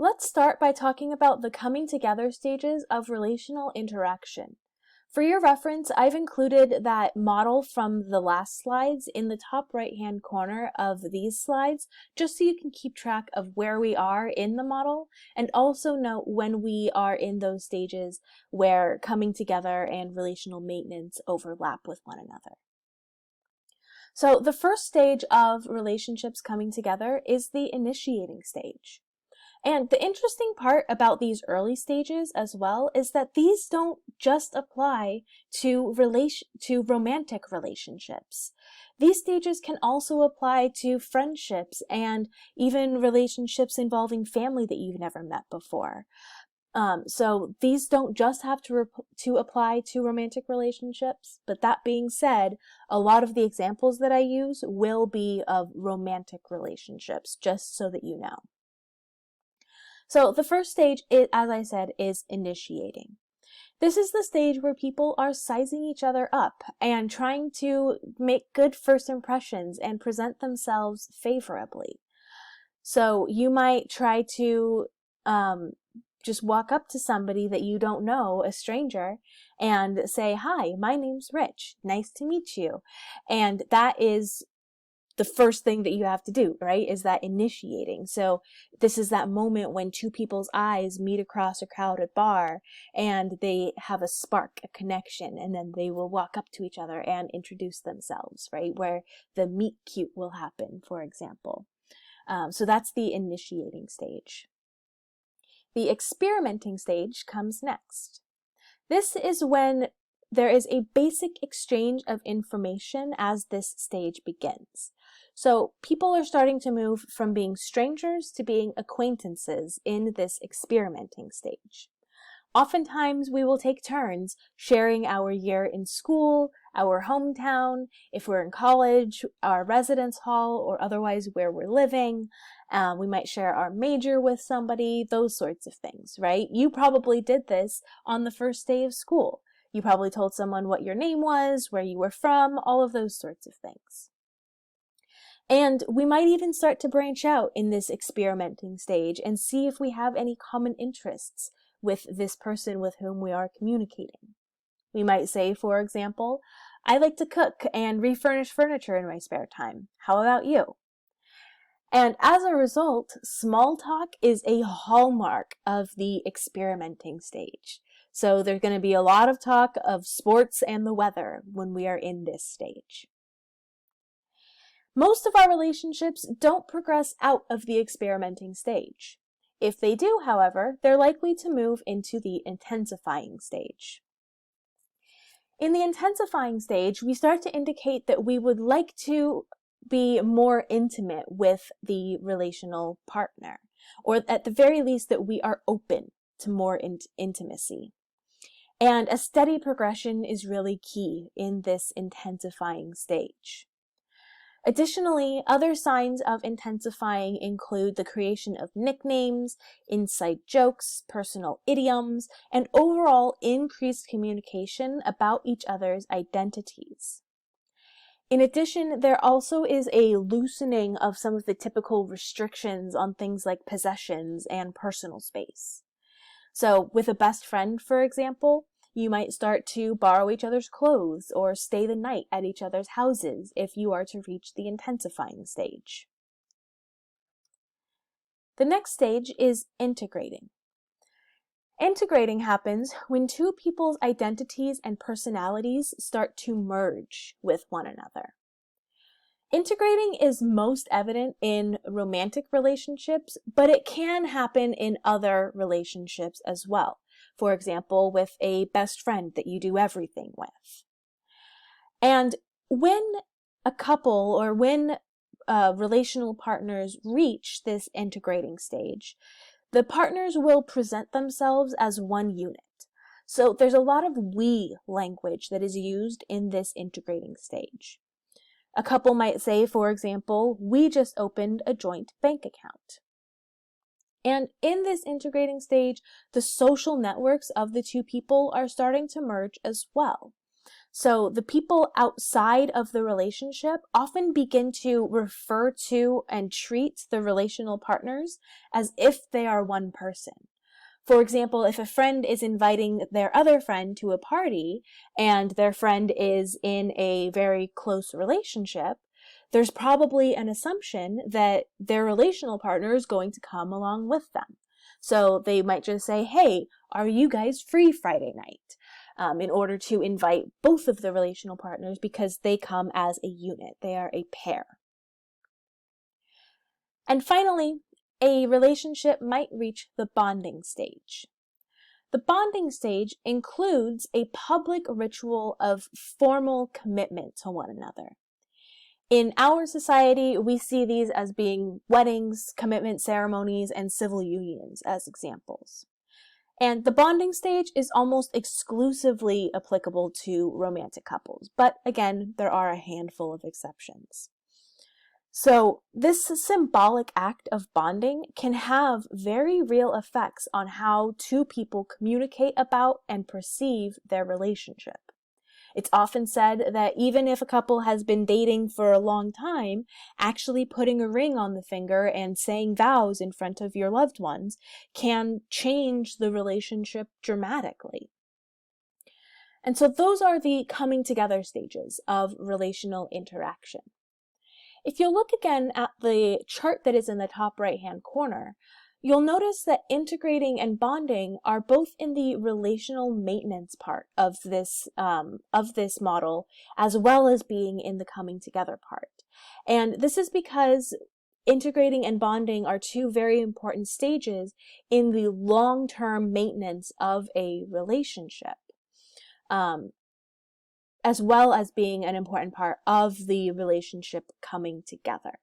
Let's start by talking about the coming together stages of relational interaction. For your reference, I've included that model from the last slides in the top right-hand corner of these slides, just so you can keep track of where we are in the model and also note when we are in those stages where coming together and relational maintenance overlap with one another. So the first stage of relationships coming together is the initiating stage. And the interesting part about these early stages as well is that these don't just apply to romantic relationships. These stages can also apply to friendships and even relationships involving family that you've never met before. So these don't just have to apply to romantic relationships, but that being said, a lot of the examples that I use will be of romantic relationships, just so that you know. So the first stage, as I said, is initiating. This is the stage where people are sizing each other up and trying to make good first impressions and present themselves favorably. So you might try to just walk up to somebody that you don't know, a stranger, and say, "Hi, my name's Rich. Nice to meet you." And that is the first thing that you have to do, right, is that initiating. So this is that moment when two people's eyes meet across a crowded bar and they have a spark, a connection, and then they will walk up to each other and introduce themselves, right, where the meet cute will happen, for example. So that's the initiating stage. The experimenting stage comes next. This is when there is a basic exchange of information as this stage begins. So people are starting to move from being strangers to being acquaintances in this experimenting stage. Oftentimes we will take turns sharing our year in school, our hometown, if we're in college, our residence hall, or otherwise where we're living. We might share our major with somebody, those sorts of things, right? You probably did this on the first day of school. You probably told someone what your name was, where you were from, all of those sorts of things. And we might even start to branch out in this experimenting stage and see if we have any common interests with this person with whom we are communicating. We might say, for example, "I like to cook and refurnish furniture in my spare time. How about you?" And as a result, small talk is a hallmark of the experimenting stage. So there's going to be a lot of talk of sports and the weather when we are in this stage. Most of our relationships don't progress out of the experimenting stage. If they do, however, they're likely to move into the intensifying stage. In the intensifying stage, we start to indicate that we would like to be more intimate with the relational partner, or at the very least that we are open to more intimacy. And a steady progression is really key in this intensifying stage. Additionally, other signs of intensifying include the creation of nicknames, inside jokes, personal idioms, and overall increased communication about each other's identities. In addition, there also is a loosening of some of the typical restrictions on things like possessions and personal space. So with a best friend, for example, you might start to borrow each other's clothes or stay the night at each other's houses if you are to reach the intensifying stage. The next stage is integrating. Integrating happens when two people's identities and personalities start to merge with one another. Integrating is most evident in romantic relationships, but it can happen in other relationships as well. For example, with a best friend that you do everything with. And when a couple or when relational partners reach this integrating stage, the partners will present themselves as one unit. So there's a lot of we language that is used in this integrating stage. A couple might say, for example, "We just opened a joint bank account." And in this integrating stage, the social networks of the two people are starting to merge as well. So the people outside of the relationship often begin to refer to and treat the relational partners as if they are one person. For example, if a friend is inviting their other friend to a party and their friend is in a very close relationship, there's probably an assumption that their relational partner is going to come along with them. So they might just say, hey, are you guys free Friday night? In order to invite both of the relational partners because they come as a unit. They are a pair. And finally, a relationship might reach the bonding stage. The bonding stage includes a public ritual of formal commitment to one another. In our society, we see these as being weddings, commitment ceremonies, and civil unions as examples. And the bonding stage is almost exclusively applicable to romantic couples, but again, there are a handful of exceptions. So this symbolic act of bonding can have very real effects on how two people communicate about and perceive their relationship. It's often said that even if a couple has been dating for a long time, actually putting a ring on the finger and saying vows in front of your loved ones can change the relationship dramatically. And so those are the coming together stages of relational interaction. If you look again at the chart that is in the top right-hand corner, you'll notice that integrating and bonding are both in the relational maintenance part of this model, as well as being in the coming together part. And this is because integrating and bonding are two very important stages in the long-term maintenance of a relationship, as well as being an important part of the relationship coming together.